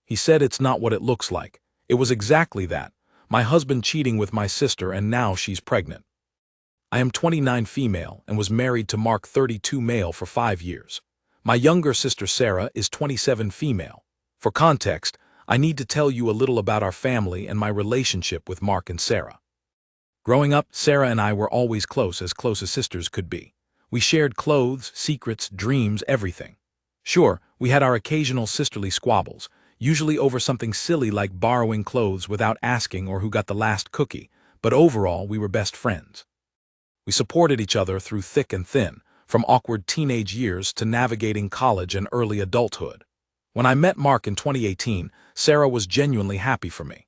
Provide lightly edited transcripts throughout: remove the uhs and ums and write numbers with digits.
He said it's not what it looks like. It was exactly that. My husband cheating with my sister and now she's pregnant. I am 29 female and was married to Mark 32 male for 5 years. My younger sister Sarah is 27 female. For context, I need to tell you a little about our family and my relationship with Mark and Sarah. Growing up, Sarah and I were always close as sisters could be. We shared clothes, secrets, dreams, everything. Sure, we had our occasional sisterly squabbles, usually over something silly like borrowing clothes without asking or who got the last cookie, but overall we were best friends. We supported each other through thick and thin, from awkward teenage years to navigating college and early adulthood. When I met Mark in 2018, Sarah was genuinely happy for me.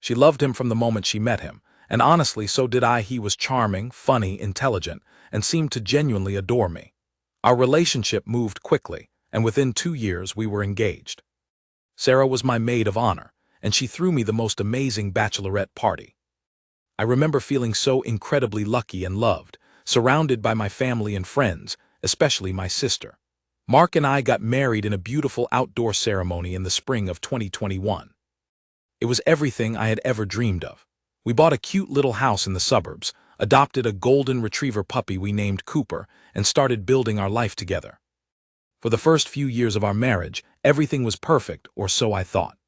She loved him from the moment she met him, and honestly so did I. He was charming, funny, intelligent, and seemed to genuinely adore me. Our relationship moved quickly, and within 2 years we were engaged. Sarah was my maid of honor, and she threw me the most amazing bachelorette party. I remember feeling so incredibly lucky and loved, surrounded by my family and friends, especially my sister. Mark and I got married in a beautiful outdoor ceremony in the spring of 2021. It was everything I had ever dreamed of. We bought a cute little house in the suburbs, adopted a golden retriever puppy we named Cooper, and started building our life together. For the first few years of our marriage, everything was perfect, or so I thought.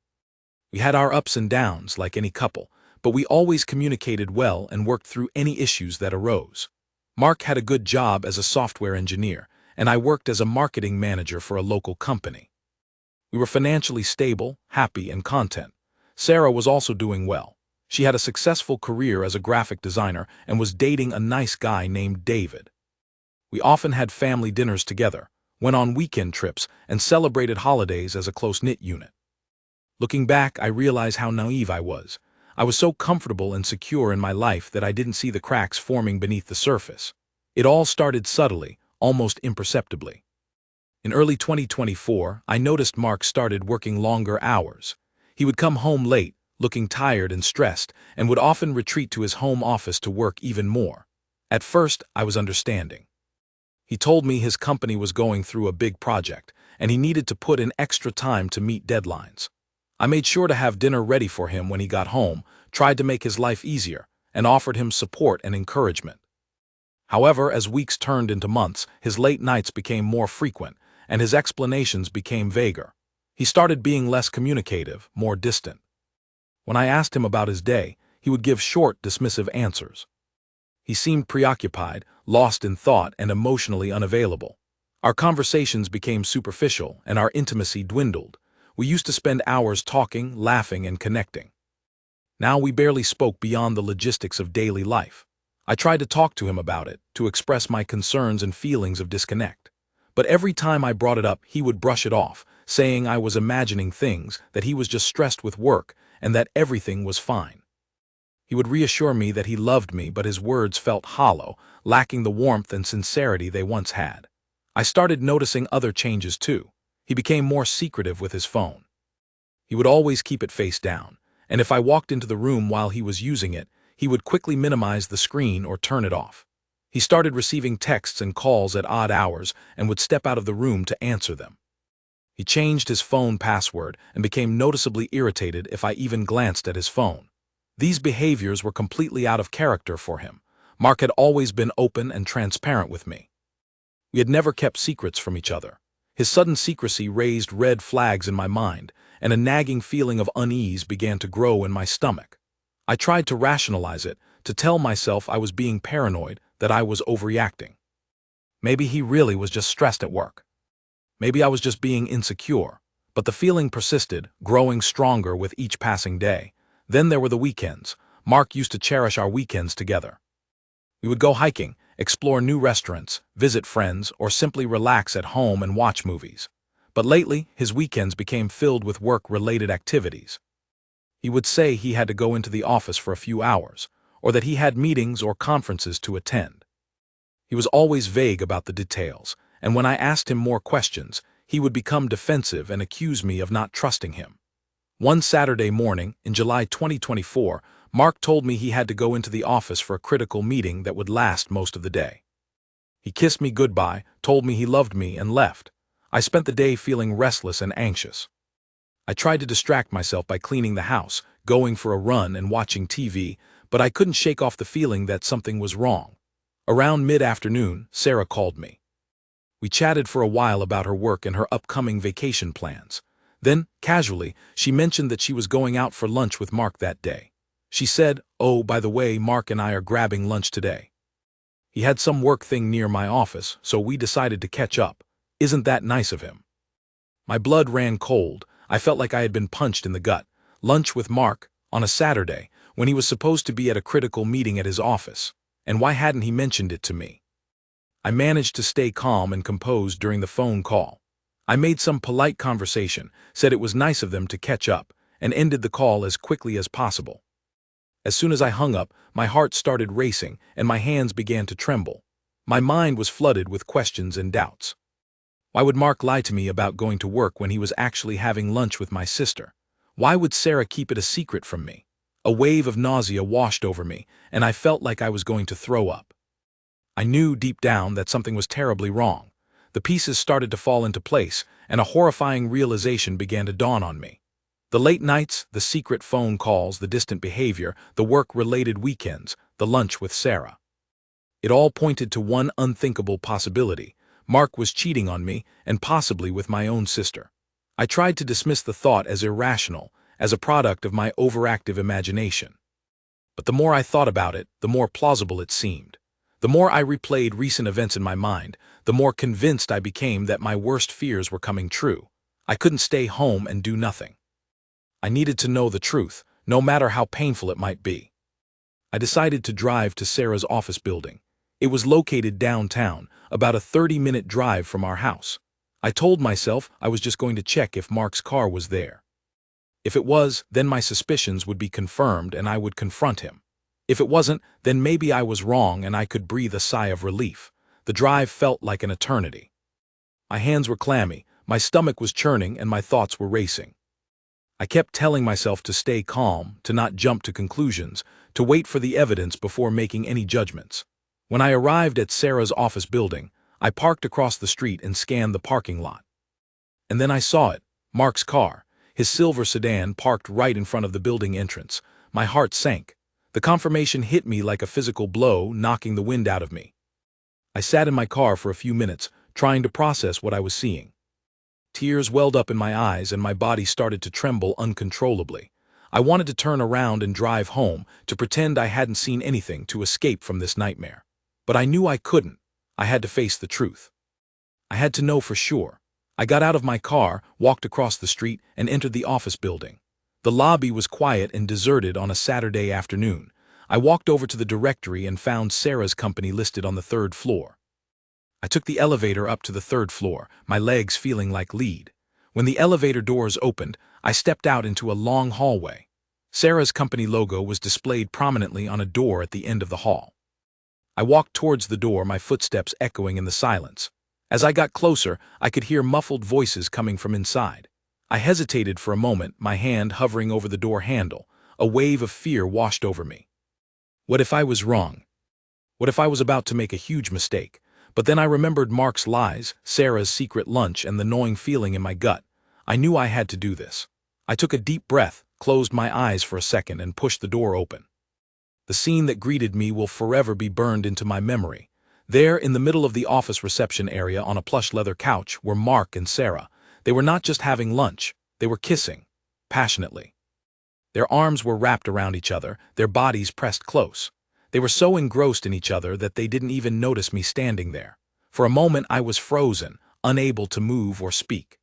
We had our ups and downs, like any couple, but we always communicated well and worked through any issues that arose. Mark had a good job as a software engineer, and I worked as a marketing manager for a local company. We were financially stable, happy, and content. Sarah was also doing well. She had a successful career as a graphic designer and was dating a nice guy named David. We often had family dinners together, went on weekend trips, and celebrated holidays as a close-knit unit. Looking back, I realize how naive I was. I was so comfortable and secure in my life that I didn't see the cracks forming beneath the surface. It all started subtly, almost imperceptibly. In early 2024, I noticed Mark started working longer hours. He would come home late, looking tired and stressed, and would often retreat to his home office to work even more. At first, I was understanding. He told me his company was going through a big project, and he needed to put in extra time to meet deadlines. I made sure to have dinner ready for him when he got home, tried to make his life easier, and offered him support and encouragement. However, as weeks turned into months, his late nights became more frequent, and his explanations became vaguer. He started being less communicative, more distant. When I asked him about his day, he would give short, dismissive answers. He seemed preoccupied, lost in thought, and emotionally unavailable. Our conversations became superficial, and our intimacy dwindled. We used to spend hours talking, laughing, and connecting. Now we barely spoke beyond the logistics of daily life. I tried to talk to him about it, to express my concerns and feelings of disconnect. But every time I brought it up, he would brush it off, saying I was imagining things, that he was just stressed with work, and that everything was fine. He would reassure me that he loved me, but his words felt hollow, lacking the warmth and sincerity they once had. I started noticing other changes too. He became more secretive with his phone. He would always keep it face down, and if I walked into the room while he was using it, he would quickly minimize the screen or turn it off. He started receiving texts and calls at odd hours and would step out of the room to answer them. He changed his phone password and became noticeably irritated if I even glanced at his phone. These behaviors were completely out of character for him. Mark had always been open and transparent with me. We had never kept secrets from each other. His sudden secrecy raised red flags in my mind, and a nagging feeling of unease began to grow in my stomach. I tried to rationalize it, to tell myself I was being paranoid, that I was overreacting. Maybe he really was just stressed at work. Maybe I was just being insecure, but the feeling persisted, growing stronger with each passing day. Then there were the weekends. Mark used to cherish our weekends together. We would go hiking, explore new restaurants, visit friends, or simply relax at home and watch movies. But lately, his weekends became filled with work-related activities. He would say he had to go into the office for a few hours, or that he had meetings or conferences to attend. He was always vague about the details, and when I asked him more questions, he would become defensive and accuse me of not trusting him. One Saturday morning, in July 2024, Mark told me he had to go into the office for a critical meeting that would last most of the day. He kissed me goodbye, told me he loved me, and left. I spent the day feeling restless and anxious. I tried to distract myself by cleaning the house, going for a run and watching TV, but I couldn't shake off the feeling that something was wrong. Around mid-afternoon, Sarah called me. We chatted for a while about her work and her upcoming vacation plans. Then, casually, she mentioned that she was going out for lunch with Mark that day. She said, "Oh, by the way, Mark and I are grabbing lunch today. He had some work thing near my office, so we decided to catch up. Isn't that nice of him?" My blood ran cold. I felt like I had been punched in the gut. Lunch with Mark, on a Saturday, when he was supposed to be at a critical meeting at his office. And why hadn't he mentioned it to me? I managed to stay calm and composed during the phone call. I made some polite conversation, said it was nice of them to catch up, and ended the call as quickly as possible. As soon as I hung up, my heart started racing and my hands began to tremble. My mind was flooded with questions and doubts. Why would Mark lie to me about going to work when he was actually having lunch with my sister? Why would Sarah keep it a secret from me? A wave of nausea washed over me, and I felt like I was going to throw up. I knew deep down that something was terribly wrong. The pieces started to fall into place, and a horrifying realization began to dawn on me. The late nights, the secret phone calls, the distant behavior, the work-related weekends, the lunch with Sarah. It all pointed to one unthinkable possibility. Mark was cheating on me, and possibly with my own sister. I tried to dismiss the thought as irrational, as a product of my overactive imagination. But the more I thought about it, the more plausible it seemed. The more I replayed recent events in my mind, the more convinced I became that my worst fears were coming true. I couldn't stay home and do nothing. I needed to know the truth, no matter how painful it might be. I decided to drive to Sarah's office building. It was located downtown, about a 30-minute drive from our house. I told myself I was just going to check if Mark's car was there. If it was, then my suspicions would be confirmed and I would confront him. If it wasn't, then maybe I was wrong and I could breathe a sigh of relief. The drive felt like an eternity. My hands were clammy, my stomach was churning, and my thoughts were racing. I kept telling myself to stay calm, to not jump to conclusions, to wait for the evidence before making any judgments. When I arrived at Sarah's office building, I parked across the street and scanned the parking lot. And then I saw it, Mark's car, his silver sedan parked right in front of the building entrance. My heart sank. The confirmation hit me like a physical blow, knocking the wind out of me. I sat in my car for a few minutes, trying to process what I was seeing. Tears welled up in my eyes and my body started to tremble uncontrollably. I wanted to turn around and drive home, to pretend I hadn't seen anything, to escape from this nightmare. But I knew I couldn't. I had to face the truth. I had to know for sure. I got out of my car, walked across the street, and entered the office building. The lobby was quiet and deserted on a Saturday afternoon. I walked over to the directory and found Sarah's company listed on the 3rd floor. I took the elevator up to the 3rd floor, my legs feeling like lead. When the elevator doors opened, I stepped out into a long hallway. Sarah's company logo was displayed prominently on a door at the end of the hall. I walked towards the door, my footsteps echoing in the silence. As I got closer, I could hear muffled voices coming from inside. I hesitated for a moment, my hand hovering over the door handle. A wave of fear washed over me. What if I was wrong? What if I was about to make a huge mistake? But then I remembered Mark's lies, Sarah's secret lunch, and the gnawing feeling in my gut. I knew I had to do this. I took a deep breath, closed my eyes for a second, and pushed the door open. The scene that greeted me will forever be burned into my memory. There, in the middle of the office reception area on a plush leather couch, were Mark and Sarah. They were not just having lunch, they were kissing, passionately. Their arms were wrapped around each other, their bodies pressed close. They were so engrossed in each other that they didn't even notice me standing there. For a moment I was frozen, unable to move or speak.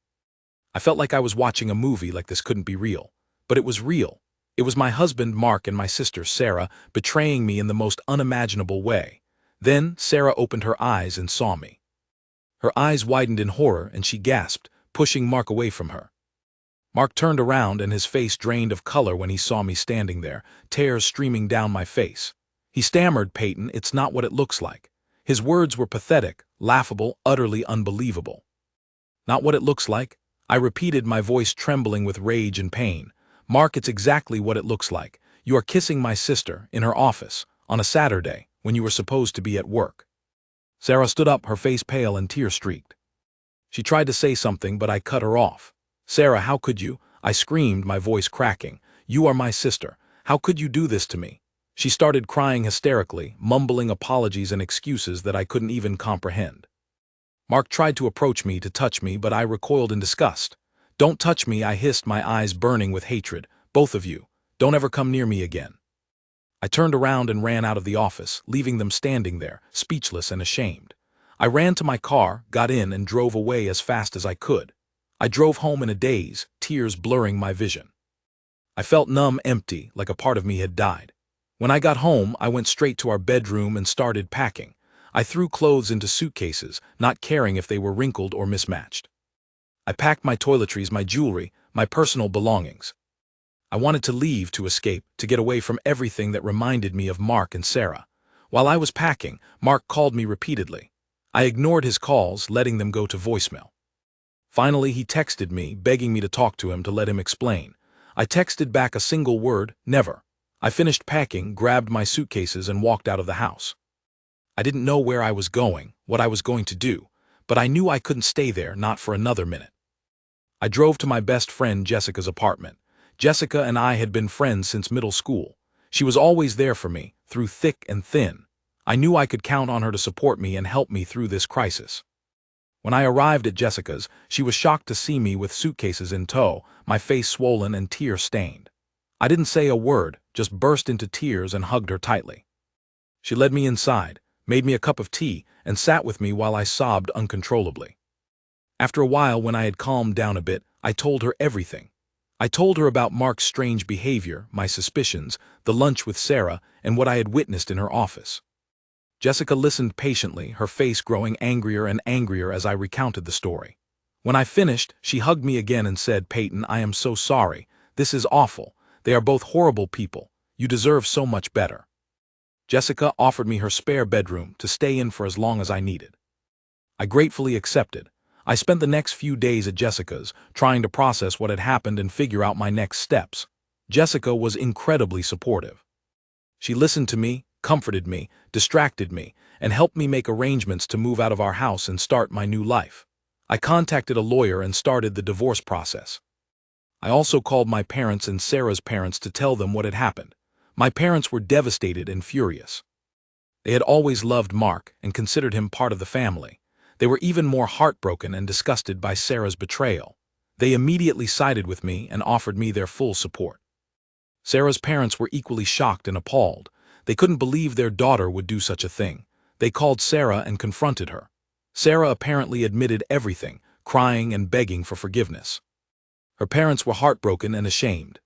I felt like I was watching a movie, like this couldn't be real. But it was real. It was my husband Mark and my sister Sarah betraying me in the most unimaginable way. Then Sarah opened her eyes and saw me. Her eyes widened in horror and she gasped, pushing Mark away from her. Mark turned around and his face drained of color when he saw me standing there, tears streaming down my face. He stammered, "Peyton, it's not what it looks like." His words were pathetic, laughable, utterly unbelievable. "Not what it looks like?" I repeated, my voice trembling with rage and pain. "Mark, it's exactly what it looks like. You are kissing my sister, in her office, on a Saturday, when you were supposed to be at work." Sarah stood up, her face pale and tear-streaked. She tried to say something, but I cut her off. "Sarah, how could you? I screamed, my voice cracking. "You are my sister. How could you do this to me?" She started crying hysterically, mumbling apologies and excuses that I couldn't even comprehend. Mark tried to approach me to touch me, but I recoiled in disgust. "Don't touch me," I hissed, my eyes burning with hatred. "Both of you. Don't ever come near me again." I turned around and ran out of the office, leaving them standing there, speechless and ashamed. I ran to my car, got in, and drove away as fast as I could. I drove home in a daze, tears blurring my vision. I felt numb, empty, like a part of me had died. When I got home, I went straight to our bedroom and started packing. I threw clothes into suitcases, not caring if they were wrinkled or mismatched. I packed my toiletries, my jewelry, my personal belongings. I wanted to leave, to escape, to get away from everything that reminded me of Mark and Sarah. While I was packing, Mark called me repeatedly. I ignored his calls, letting them go to voicemail. Finally, he texted me, begging me to talk to him to let him explain. I texted back a single word: never. I finished packing, grabbed my suitcases, and walked out of the house. I didn't know where I was going, what I was going to do, but I knew I couldn't stay there, not for another minute. I drove to my best friend Jessica's apartment. Jessica and I had been friends since middle school. She was always there for me, through thick and thin. I knew I could count on her to support me and help me through this crisis. When I arrived at Jessica's, she was shocked to see me with suitcases in tow, my face swollen and tear-stained. I didn't say a word, just burst into tears and hugged her tightly. She led me inside, made me a cup of tea, and sat with me while I sobbed uncontrollably. After a while, when I had calmed down a bit, I told her everything. I told her about Mark's strange behavior, my suspicions, the lunch with Sarah, and what I had witnessed in her office. Jessica listened patiently, her face growing angrier and angrier as I recounted the story. When I finished, she hugged me again and said, "Peyton, I am so sorry. This is awful. They are both horrible people. You deserve so much better." Jessica offered me her spare bedroom to stay in for as long as I needed. I gratefully accepted. I spent the next few days at Jessica's, trying to process what had happened and figure out my next steps. Jessica was incredibly supportive. She listened to me, comforted me, distracted me, and helped me make arrangements to move out of our house and start my new life. I contacted a lawyer and started the divorce process. I also called my parents and Sarah's parents to tell them what had happened. My parents were devastated and furious. They had always loved Mark and considered him part of the family. They were even more heartbroken and disgusted by Sarah's betrayal. They immediately sided with me and offered me their full support. Sarah's parents were equally shocked and appalled. They couldn't believe their daughter would do such a thing. They called Sarah and confronted her. Sarah apparently admitted everything, crying and begging for forgiveness. Her parents were heartbroken and ashamed.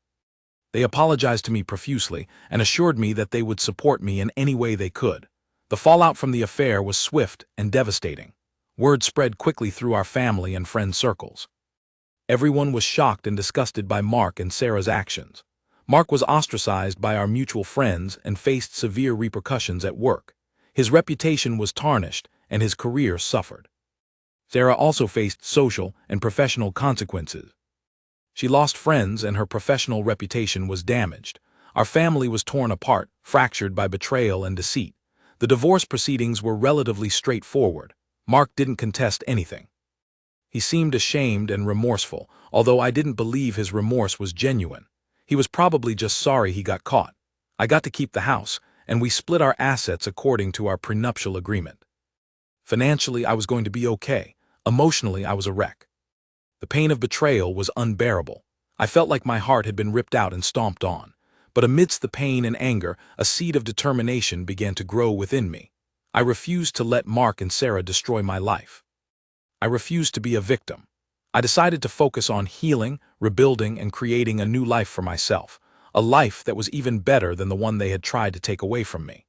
They apologized to me profusely and assured me that they would support me in any way they could. The fallout from the affair was swift and devastating. Word spread quickly through our family and friend circles. Everyone was shocked and disgusted by Mark and Sarah's actions. Mark was ostracized by our mutual friends and faced severe repercussions at work. His reputation was tarnished and his career suffered. Sarah also faced social and professional consequences. She lost friends and her professional reputation was damaged. Our family was torn apart, fractured by betrayal and deceit. The divorce proceedings were relatively straightforward. Mark didn't contest anything. He seemed ashamed and remorseful, although I didn't believe his remorse was genuine. He was probably just sorry he got caught. I got to keep the house, and we split our assets according to our prenuptial agreement. Financially, I was going to be okay. Emotionally, I was a wreck. The pain of betrayal was unbearable. I felt like my heart had been ripped out and stomped on. But amidst the pain and anger, a seed of determination began to grow within me. I refused to let Mark and Sarah destroy my life. I refused to be a victim. I decided to focus on healing, rebuilding, and creating a new life for myself, a life that was even better than the one they had tried to take away from me.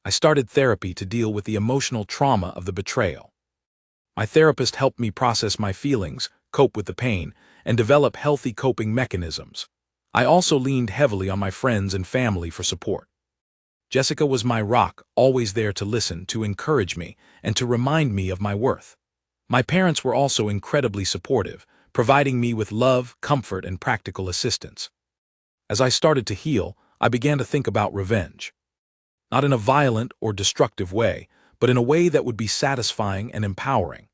I started therapy to deal with the emotional trauma of the betrayal. My therapist helped me process my feelings, cope with the pain, and develop healthy coping mechanisms. I also leaned heavily on my friends and family for support. Jessica was my rock, always there to listen, to encourage me, and to remind me of my worth. My parents were also incredibly supportive, providing me with love, comfort, and practical assistance. As I started to heal, I began to think about revenge. Not in a violent or destructive way, but in a way that would be satisfying and empowering.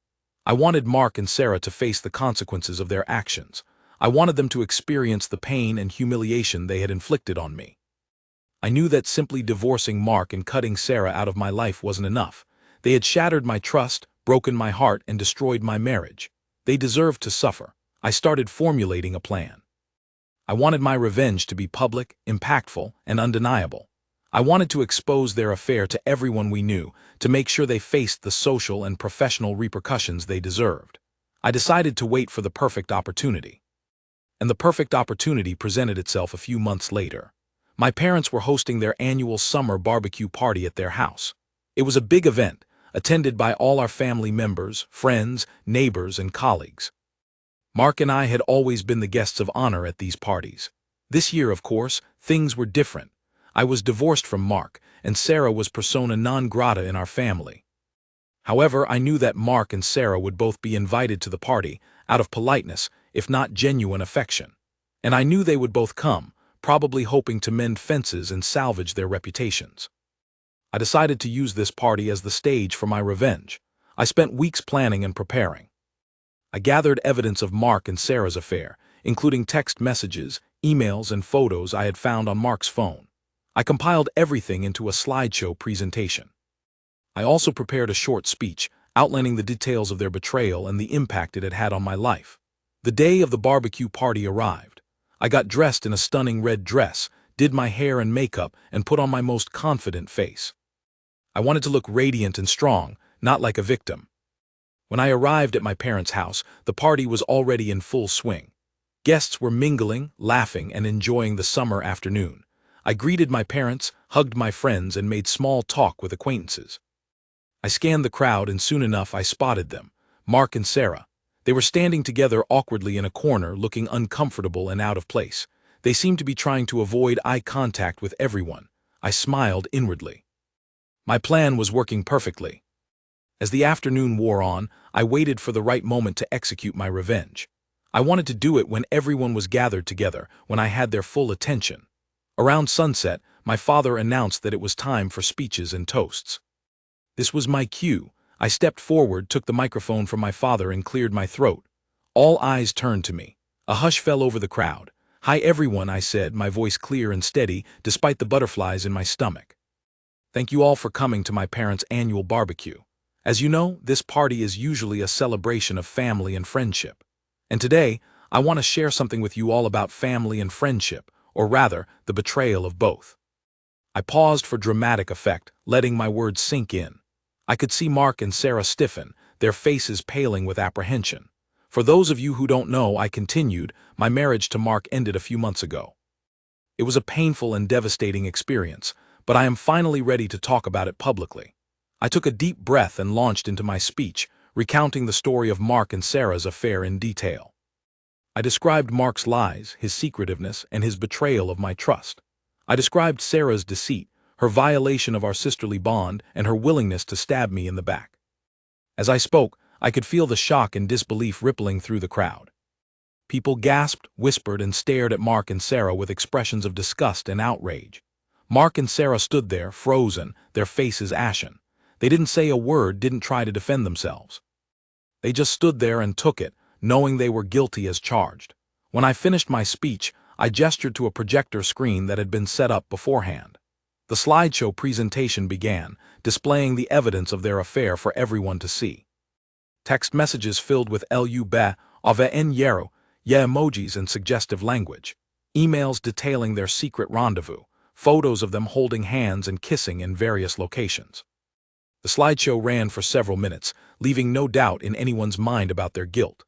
I wanted Mark and Sarah to face the consequences of their actions. I wanted them to experience the pain and humiliation they had inflicted on me. I knew that simply divorcing Mark and cutting Sarah out of my life wasn't enough. They had shattered my trust, broken my heart, and destroyed my marriage. They deserved to suffer. I started formulating a plan. I wanted my revenge to be public, impactful, and undeniable. I wanted to expose their affair to everyone we knew, to make sure they faced the social and professional repercussions they deserved. I decided to wait for the perfect opportunity. And the perfect opportunity presented itself a few months later. My parents were hosting their annual summer barbecue party at their house. It was a big event, attended by all our family members, friends, neighbors, and colleagues. Mark and I had always been the guests of honor at these parties. This year, of course, things were different. I was divorced from Mark, and Sarah was persona non grata in our family. However, I knew that Mark and Sarah would both be invited to the party, out of politeness, if not genuine affection. And I knew they would both come, probably hoping to mend fences and salvage their reputations. I decided to use this party as the stage for my revenge. I spent weeks planning and preparing. I gathered evidence of Mark and Sarah's affair, including text messages, emails, and photos I had found on Mark's phone. I compiled everything into a slideshow presentation. I also prepared a short speech, outlining the details of their betrayal and the impact it had had on my life. The day of the barbecue party arrived. I got dressed in a stunning red dress, did my hair and makeup, and put on my most confident face. I wanted to look radiant and strong, not like a victim. When I arrived at my parents' house, the party was already in full swing. Guests were mingling, laughing, and enjoying the summer afternoon. I greeted my parents, hugged my friends, and made small talk with acquaintances. I scanned the crowd, and soon enough I spotted them, Mark and Sarah. They were standing together awkwardly in a corner, looking uncomfortable and out of place. They seemed to be trying to avoid eye contact with everyone. I smiled inwardly. My plan was working perfectly. As the afternoon wore on, I waited for the right moment to execute my revenge. I wanted to do it when everyone was gathered together, when I had their full attention. Around sunset, my father announced that it was time for speeches and toasts. This was my cue. I stepped forward, took the microphone from my father, and cleared my throat. All eyes turned to me. A hush fell over the crowd. "Hi everyone," I said, my voice clear and steady, despite the butterflies in my stomach. "Thank you all for coming to my parents' annual barbecue. As you know, this party is usually a celebration of family and friendship. And today, I want to share something with you all about family and friendship, or rather, the betrayal of both." I paused for dramatic effect, letting my words sink in. I could see Mark and Sarah stiffen, their faces paling with apprehension. "For those of you who don't know," I continued, "my marriage to Mark ended a few months ago. It was a painful and devastating experience, but I am finally ready to talk about it publicly." I took a deep breath and launched into my speech, recounting the story of Mark and Sarah's affair in detail. I described Mark's lies, his secretiveness, and his betrayal of my trust. I described Sarah's deceit, her violation of our sisterly bond, and her willingness to stab me in the back. As I spoke, I could feel the shock and disbelief rippling through the crowd. People gasped, whispered, and stared at Mark and Sarah with expressions of disgust and outrage. Mark and Sarah stood there, frozen, their faces ashen. They didn't say a word, didn't try to defend themselves. They just stood there and took it, knowing they were guilty as charged. When I finished my speech, I gestured to a projector screen that had been set up beforehand. The slideshow presentation began, displaying the evidence of their affair for everyone to see. Text messages filled with "lu be, ave en yero," yeah emojis and suggestive language. Emails detailing their secret rendezvous, photos of them holding hands and kissing in various locations. The slideshow ran for several minutes, leaving no doubt in anyone's mind about their guilt.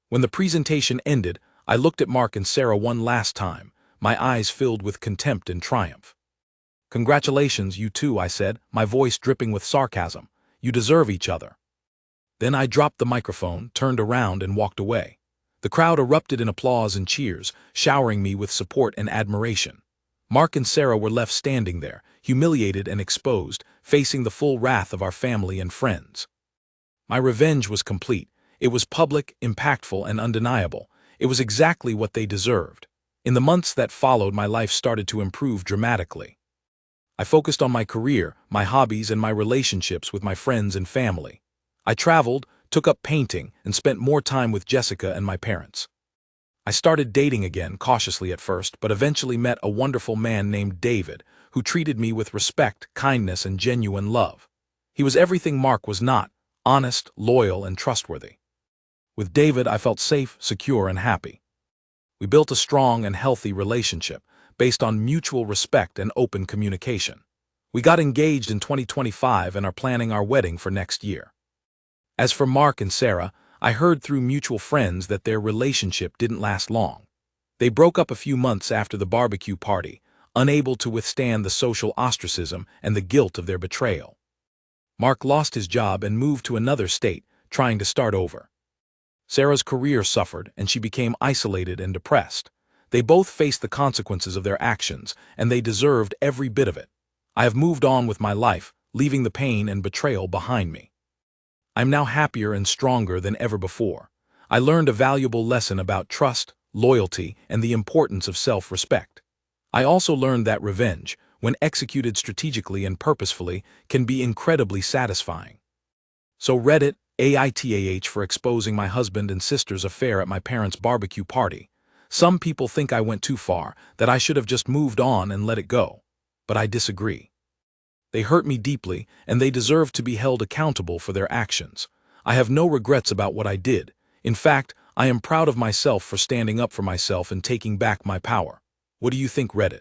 When the presentation ended, I looked at Mark and Sarah one last time, my eyes filled with contempt and triumph. "Congratulations, you two," I said, my voice dripping with sarcasm. "You deserve each other." Then I dropped the microphone, turned around, and walked away. The crowd erupted in applause and cheers, showering me with support and admiration. Mark and Sarah were left standing there, humiliated and exposed, facing the full wrath of our family and friends. My revenge was complete. It was public, impactful, and undeniable. It was exactly what they deserved. In the months that followed, my life started to improve dramatically. I focused on my career, my hobbies, and my relationships with my friends and family. I traveled, took up painting, and spent more time with Jessica and my parents. I started dating again, cautiously at first, but eventually met a wonderful man named David, who treated me with respect, kindness, and genuine love. He was everything Mark was not: honest, loyal, and trustworthy. With David, I felt safe, secure, and happy. We built a strong and healthy relationship, based on mutual respect and open communication. We got engaged in 2025 and are planning our wedding for next year. As for Mark and Sarah, I heard through mutual friends that their relationship didn't last long. They broke up a few months after the barbecue party, unable to withstand the social ostracism and the guilt of their betrayal. Mark lost his job and moved to another state, trying to start over. Sarah's career suffered, and she became isolated and depressed. They both faced the consequences of their actions, and they deserved every bit of it. I have moved on with my life, leaving the pain and betrayal behind me. I'm now happier and stronger than ever before. I learned a valuable lesson about trust, loyalty, and the importance of self-respect. I also learned that revenge, when executed strategically and purposefully, can be incredibly satisfying. So Reddit, AITAH for exposing my husband and sister's affair at my parents' barbecue party. Some people think I went too far, that I should have just moved on and let it go. But I disagree. They hurt me deeply, and they deserve to be held accountable for their actions. I have no regrets about what I did. In fact, I am proud of myself for standing up for myself and taking back my power. What do you think, Reddit?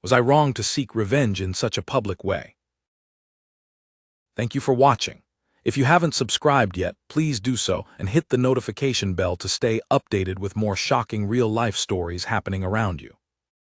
Was I wrong to seek revenge in such a public way? Thank you for watching. If you haven't subscribed yet, please do so and hit the notification bell to stay updated with more shocking real-life stories happening around you.